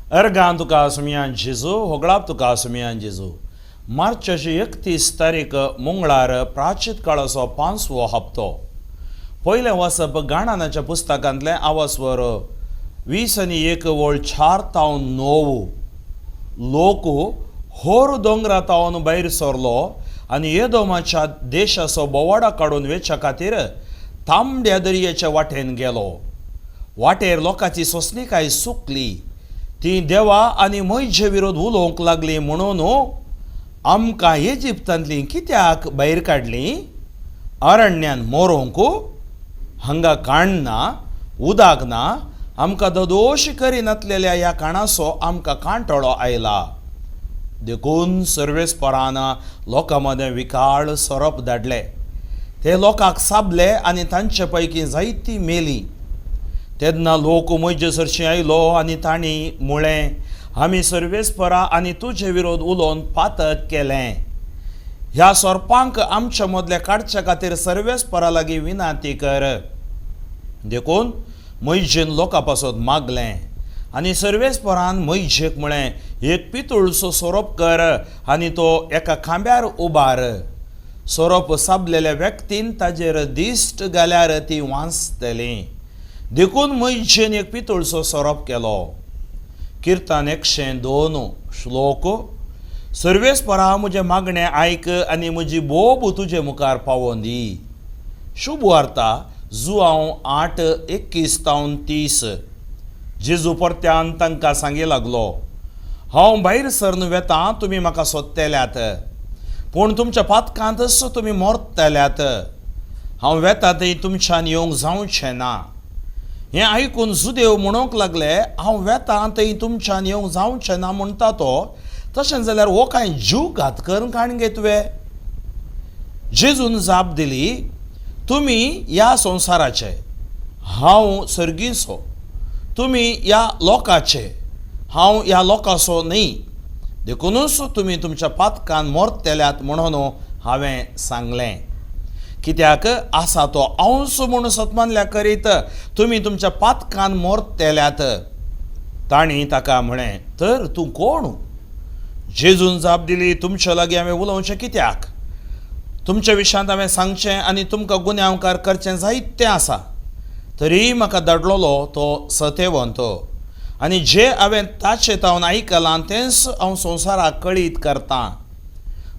अर्गां तुका सुमियान जेजू होगळाप तुका सुमियान जेजू मार्चाची 31 तारीख मंगळार प्राचीत काळाचो 5वो हप्तो पयले वसप गाणानाच्या पुस्तकांतले आवास्वर 20 वळ 4 तावन 9 लोक होर दोंगरा तावन भायर सरलो आनी एदोमाच्या देशाचो बोवाडा काडून वेच्या खातीर तांबड्या दर्याच्या वाटेन गेलो. वाटेर लोकांची सोंसणीकाय सुकली. ती देवा आनी मोयजे विरोध उलोवंक लागली म्हणून आमकां इजिप्तांतली कित्याक भायर काडली? अरण्यान मोरूंक हांगा काण ना, उदक ना, आमकां दोदोश करिनासलेल्या ह्या काणाचो आमकां कांटळो आयला. देखून सर्वेस्परान लोकां मदें विकाळ सोरोप धाडले. ते लोकांक साबले आनी तांचे पैकी जायतीं मेलीं. तेन्ना लोक मोयजे सरशी आयलो आनी तांणी म्हळें, आमी सर्वेस्परा आनी तुजे विरोध उलोवन पातक केलें. ह्या सोरपांक आमचे मदले काडचे खातीर सर्वेस्परा लागीं विनंती कर. देखून मोयजेन लोकां पासत मागलें आनी सर्वेस्परान मोयजेक म्हळें, एक पितूळचो सोरोप कर आनी तो एका खांब्यार उबार. सोरोप साबलेल्या व्यक्तीन ताजेर दिश्ट घाल्यार ती वांचतली. देखून मोयजेन एक पितूळचो सोरोप केलो. किर्तन 102 श्लोक. सर्वेस्परा म्हजे मागणें आयक आनी म्हजी बोब तुजे मुखार पावोवन दी. शुभ वार्ता जुआंव 8:21-30. जेजू परत्यान तांकां सांगी लागलो, हांव भायर सरन वेतां, तुमी म्हाका सोदतेल्यात, पूण तुमच्या पातकांतच तुमी मोरतल्यात. हांव वेतां थंय तुमच्यान येवंक जावचें ना. हें आयकून जुदेव म्हणूंक लागले, हांव वेतां थंय तुमच्यान येवंक जावचें ना म्हणटा तो, तशें जाल्यार हो कांय जीव घात करून काण गे तुवें? जेजून जाप दिली, तुमी ह्या संवसाराचे, हांव सर्गीचो. तुमी ह्या लोकाचे, हांव ह्या लोकाचो न्ही. देखूनच तुमी तुमच्या पातकान मोरतेल्यात म्हणून हांवें सांगलें. कित्याक आसा तो अंश म्हूण सतमानल्या करीत तुमी तुमच्या पातकान मोरतेल्यात. तांणी ताका म्हळें, तर तूं कोण? जेजून जाप दिली, तुमचे लागीं हांवें उलोवचें कित्याक? तुमच्या विशयांत हांवें सांगचें आनी तुमकां गुन्यांवकार करचें जायतें आसा. तरी म्हाका धाडलोलो तो सत्यवंत, आनी जें हांवें ताचे तावन आयकलां तेंच हांव संवसाराक कळीत करतां.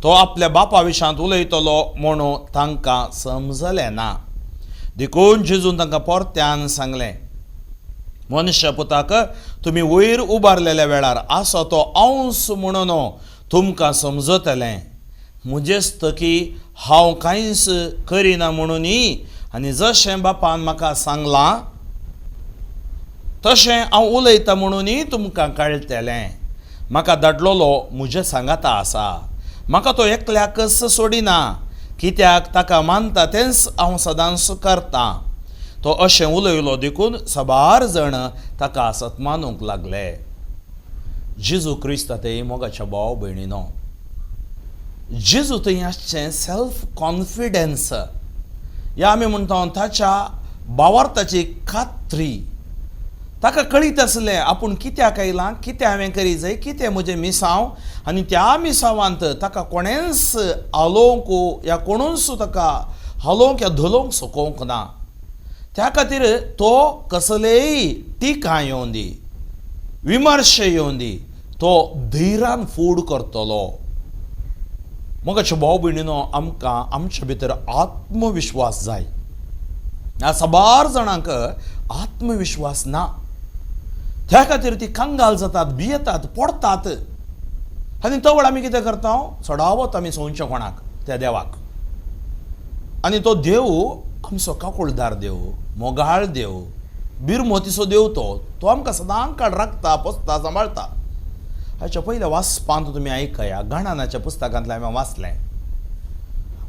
तो आपल्या बापा विशयांत उलयतलो म्हूण तांकां समजलें ना. देखून जेजून तांकां परत्यान सांगलें, मनुश्य पुताक तुमी वयर उबारलेल्या वेळार आसा तो अंश म्हणून तुमकां समजतलें. म्हजेच तकी हांव कांयच करिना म्हणूनय, आनी जशें बापान म्हाका सांगलां तशें हांव उलयतां म्हणूनय तुमकां कळटलें. म्हाका धाडलोलो म्हजे सांगाता आसा. म्हाका तो एकल्याकच सोडिना, कित्याक ताका मानता तेंच हांव सदांच करतां. तो अशें उलयलो देखून साबार जाण ताका सतमानूंक लागले. जेजू क्रिस्त थंय मोगाच्या भाव भयणीनो, जेजू थंय आसचें सेल्फ कॉन्फिडन्स. ह्या आमी म्हणटा ताच्या भावार्थाची खात्री. ताका कळीत आसलें आपूण कित्याक आयलां, कितें हांवें करी जाय, कितें म्हजें मिसांव, आनी त्या मिसांवांत ताका कोणेंच हालोवंक या कोणूच ताका हालोवंक या धलोवंक सोकोवंक ना. त्या खातीर तो कसलेय टिका येवं दी, विमर्श येवं दी, तो धैर्यान फूड करतलो. मोगाच्या भाव भयणीनो, आमकां आमचे भितर आत्मविश्वास जाय. ह्या साबार जाणांक आत्मविश्वास ना. त्या खातीर ती कांगाल जातात, भियेतात, पडटात. आनी तो वेळ आमी कितें करता? चडावत आमी सोंवचें कोणाक? त्या देवाक. आनी तो देव आमचो काकुळदार देव, मोगाळ देव, बिरमोतीचो देव. तो आमकां सदां काळ राखता, पोसता, सांबाळता. हाच्या पयल्या वाचपांत तुमी आयकया, गाणानाच्या पुस्तकांतलें हांवें वाचलें.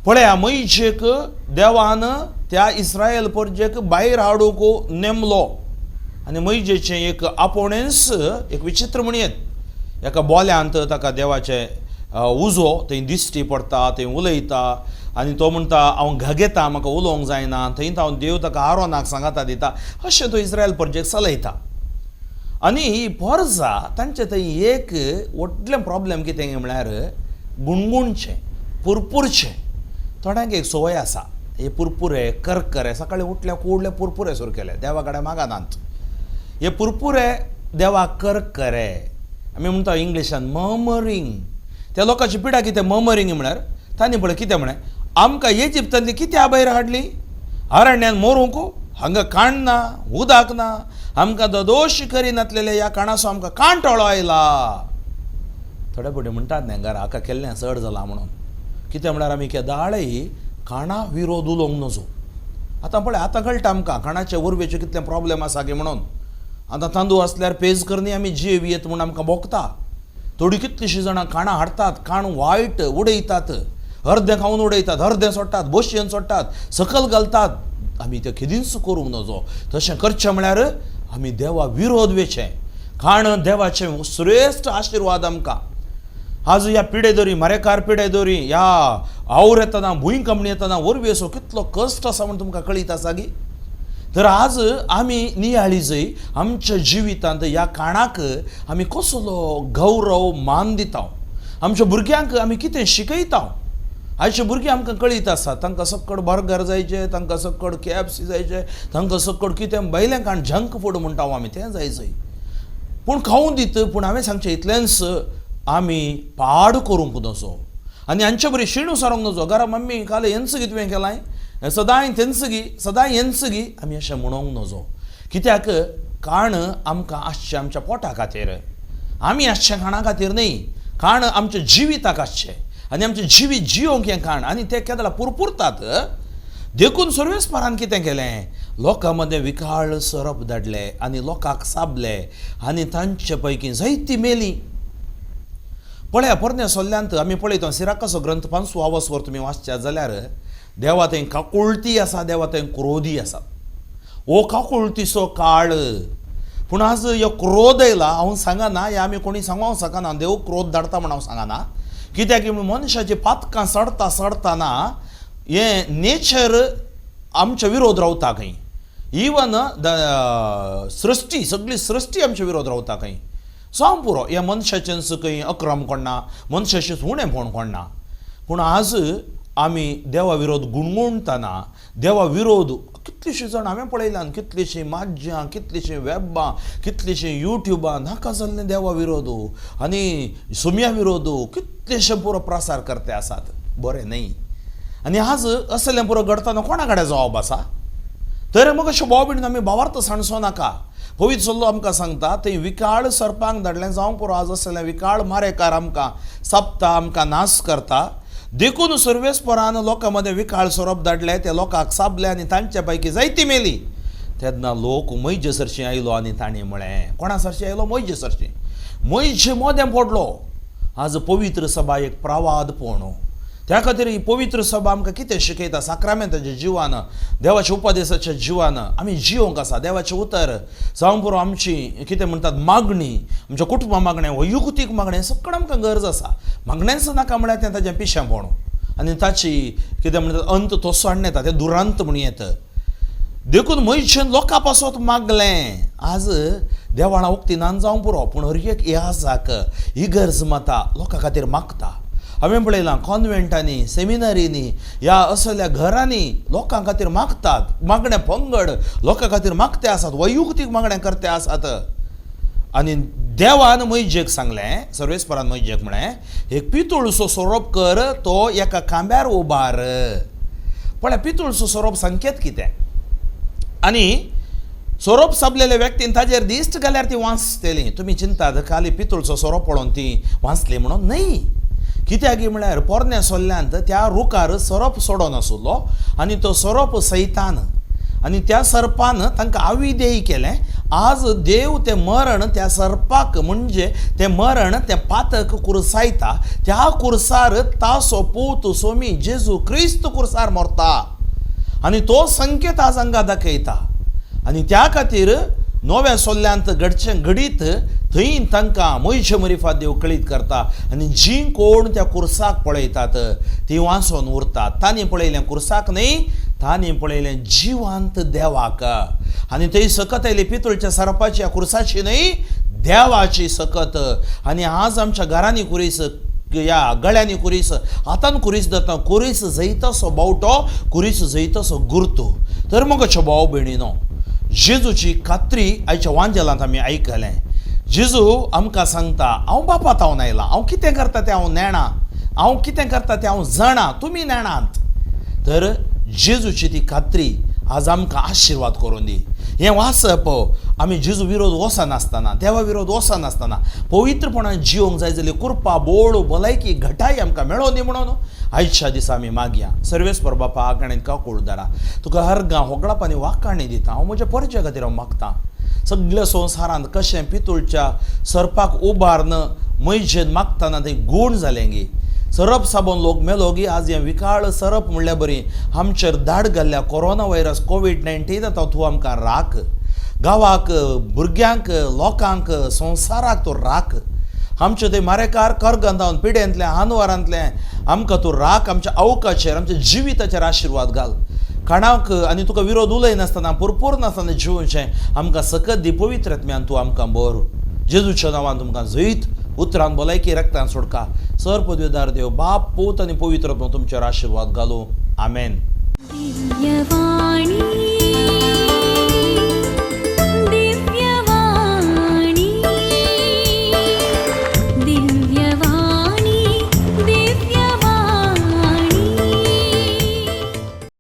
पळया, मोयजेक देवान त्या इस्रायल परजेक भायर हाडूंक नेमलो. आनी मोयजेचें एक आपोणेंच एक विचित्र म्हणयेत, एका बोल्यांत ताका देवाचे उजो थंय दिश्टी पडटा, थंय उलयता. आनी तो म्हणटा, हांव घागेता, म्हाका उलोवंक जायना. थंय हांव देव ताका आरोनाक सांगाता दिता. अशें तो इस्रायल परजेक चलयता. आनी ही पोरसां तांचे थंय एक व्हडलें प्रॉब्लेम कितें म्हळ्यार गुणगुणचें पुरपुरचें. थोड्यांक एक संवय आसा हे पुरपुरे करकरे सकाळीं उठल्या कुडले पुरपुरे सुरू केले देवा कडेन मागनात. हे पुरपुरे देवाक करकरे आमी म्हणटा इंग्लिशान मर्मरींग. त्या लोकांची पिडा कितें मर्मरींग म्हळ्यार तांणी पळय कितें म्हळें आमकां इजिप्तांतली कित्या भायर हाडली अरण्यान मरूंक हांगा काण ना उदक ना आमकां दोश करिनासलेले ह्या काणाचो आमकां कांटोळो आयला. थोडे फावटी म्हणटात न्ही घरा हाका केल्लें चड जालां म्हणून. कितें म्हळ्यार आमी केदाळय काणा विरोध उलोवंक नजो. आतां पळय आतां कळटा आमकां काणाचे उर्वेचे कितले प्रॉब्लेम आसा गे म्हणून. आतां तांदूळ आसल्यार पेज करनी आमी जीव येत म्हूण आमकां भोगता. थोडीं कितलींशीं जाणां काणां हाडटात काण वायट उडयतात अर्दें खावन उडयतात अर्दें सोडटात बशयेन सोडटात सकल घालतात. आमी तें केदींच करूंक नजो. तशें करचें म्हळ्यार आमी देवा विरोध वेचें. काण देवाचें श्रेश्ठ आशिर्वाद आमकां. आज ह्या पिडे दोरी मरेकार पिडे दोरी ह्या आवड येतना भुंय कमणी येतना वरवेसो कितलो कश्ट आसा म्हूण तुमकां कळीत आसा गी. तर आज आमी नियाळी जंय आमच्या जिवितांत ह्या काणाक आमी कसलो गौरव मान दिता. आमच्या भुरग्यांक आमी कितें शिकयता. आयचे भुरगीं आमकां कळीत आसा तांकां सकड बर्गर जायचे तांकां सकड KFC जायचे तांकां सकड कितें बैलें काण जंक फूड म्हणटा आमी तें जायचंय. पूण खावूं दीत पूण हांवें सांगचें इतलेंच आमी पाड करूंक नजो आनी हांचे बरी शिणू सारूंक नजो. घरा मम्मी काल हेंच गी तुवें केलां सदांय तेंच गी सदांय हेंच गी आमी अशें म्हणोंक नजो. कित्याक काण आमकां आसचें आमच्या पोटा खातीर आमी आसचें काणा खातीर न्ही. काण आमच्या जिविताक आसचें आनी आमचें जिवीत जियोंक हें काण आनी ते केदां पुरपुरतात. देखून सर्वेस्परान कितें केलें लोकां मदें विकाळ सरप धाडलें आनी लोकांक साबलें आनी तांचे पैकी जायतीं मेलीं. पळया पोरन्या सोल्ल्यांत आमी पळयता सिराकाचो ग्रंथ 5वा वसवर तुमी वाचच्यात जाल्यार देवा थंय काकुळटी आसा देवा थंय क्रोधी आसा. हो काकुळटीचो काळ पूण आज ह्यो क्रोध येयला हांव सांगना हे आमी कोणी सांगूंक शकना देव क्रोध धाडटा म्हण हांव सांगना. कित्याक मनशाची पातकां सडटा सडटाना हें नेचर आमच्या विरोध रावता खंय. इवन सृश्टी सगळी सृश्टी आमच्या विरोध रावता खंय. सांग पुरो ह्या मनशाचेंच खंय अक्रम कोणना मनशाचेंच उणेंपण कोणना. पूण आज आमी देवा विरोध गुणगुणटना देवा विरोध कितलींशीं जाणां हांवें पळयल्यान कितलींशीं माज्यां कितलींशीं वेबां कितलींशीं युट्यूबां नाका जाल्लें देवा विरोध आनी सुम्या विरोध कितलेशे पुरो प्रसार करते आसात. बरें न्ही. आनी आज असलें पुरो घडटना कोणा कडेन जबाब आसा. तर मग अशें बोबिडून आमी भावार्थ सांडचो नाका. पवित्र सल्लो आमकां सांगता थंय विकाळ सरपांक धाडलें जावं पुरो आज असलें विकाळ मारेकार आमकां सापता आमकां नाश करता. देखून सर्वेस्परान लोकां मदें विकाळ सरप धाडलें ते लोकांक साबले आनी तांचे पैकी जायतीं मेलीं. तेन्ना लोक मैजे सरशी आयलो आनी तांणी म्हळें कोणा सरशी आयलो मैजे सरशी. मैजे मोदें पडलो. आज पवित्र सभा एक प्रवादपण. त्या खातीर ही पवित्र सभा आमकां कितें शिकयता साक्रामेंताच्या जिवान देवाच्या उपदेशाच्या जिवान आमी जियोंक आसा. देवाचें उतर जावं पुरो आमची कितें म्हणटात मागणी आमच्या कुटुंबा मागणें वैयक्तीक मागणें सकड आमकां गरज आसा. मागणेंच नाका म्हळ्यार तें ताचें पिशेंपण आनी ताची कितें म्हणटात अंत तो सोडून येता तें दुरांत म्हूण येता. देखून मैशेन लोकां पासत मागलें. आज देवाळां उक्तीनान जावं पुरो पूण हर एक इयाजाक इगर्ज माता लोकां खातीर मागता. हांवें पळयलां कॉन्वेंटांनी सेमिनारींनी ह्या असल्या घरांनी लोकां खातीर मागतात. मागणे पंगड लोकां खातीर मागते आसात वैयक्तीक मागणें करते आसात. आनी देवान मैजेक सांगलें सर्वेस्परान मैजेक म्हळें एक पितूळचो सोरोप कर तो एका खांब्यार उबार. पळय पितूळचो सोरोप संकेत कितें आनी सोरोप साबलेल्या व्यक्तीन ताजेर दिश्ट घाल्यार ती वाचतली. तुमी चिंतात खाली पितूळचो सोरोप पळोवन ती वाचली म्हणून न्ही. कित्याक म्हळ्यार पोरन्या सोल्ल्यांत त्या रुखार सरप सोडो नासलो आनी तो सरप सैतान आनी त्या सर्पान तांकां आविदेय केलें. आज देव तें मरण त्या सर्पाक म्हणजे तें मरण तें पातक कुरसायता. त्या कुरसार तासो पूत सोमी जेजू क्रिस्त कुरसार मरता आनी तो संकेत आज हांगा दाखयता. आनी त्या खातीर नव्या सोल्ल्यांत घडचें घडीत थंय तांकां मैशे मरिफात देव कळीत करता आनी जीं कोण त्या कुरसाक पळयतात ती वाचून उरतात. तांणी पळयलें कुरसाक न्ही तांणी पळयलें जिवांत देवाक. आनी थंय सकत आयली पितूळच्या सरपाची ह्या कुर्साची न्हय देवाची सकत. आनी आज आमच्या घरांनी कुरीस या गळ्यांनी कुरीस हातान कुरीस धरता कुरीस जैतसो बावटो कुरीस जैतसो गुर्तू. तर मगोच्यो भाव भयणीनो जेजूची कात्री आयच्या वांजेलांत आमी आयकलें. जेजू आमकां सांगता हांव बापा तावन आयला, हांव कितें करता तें हांव नेणा, हांव कितें करता तें हांव जाणा, तुमी नेणात. तर जेजूची ती कात्री आज आमकां आशिर्वाद करून दी. हें वाचप आमी जेजू विरोध वचनासतना देवा विरोध वचनासतना पवित्रपणान जिवंक जाय जाल्यार कृपा बोड भलायकी घटाय आमकां मेळो न्ही म्हणून आयच्या दिसा आमी मागया. सर्वेस्पर बापा आगणेन काकुळदारा तुका हरगां होगळापांनी वाकाणी दिता. हांव म्हज्या परजे खातीर हांव मागतां. सगळ्या संवसारांत कशें पितूळच्या सर्पाक उबारन मैजेन मागतना थंय गूण जालें गे. सरप साबून लोक मेलो गी. आज हें विकाळ सरप म्हणल्यार बरी आमचेर धाड घाल्ल्या कोरोना व्हायरस कोविड-19 जाता तूं आमकां राख. गांवाक भुरग्यांक लोकांक संवसाराक तूं राख. आमचे थंय मारेकार करगंदावन पिड्यांतल्या हानवारांतले आमकां तूं राख. आमच्या अवकाचेर आमच्या जिविताचेर आशिर्वाद घाल. काणाक आनी तुका विरोध उलयनासतना पुरपूर नासतना जिवचें आमकां सकत दी. पवित्र आत्म्यान तूं आमकां बर. जेजूच्या नांवान तुमकां जैत उतरान भलायकी रक्तान सोडका. सर पदवीदार देव बाप पूत आनी पवित्र तुमचेर आशिर्वाद घालूं. आमेन.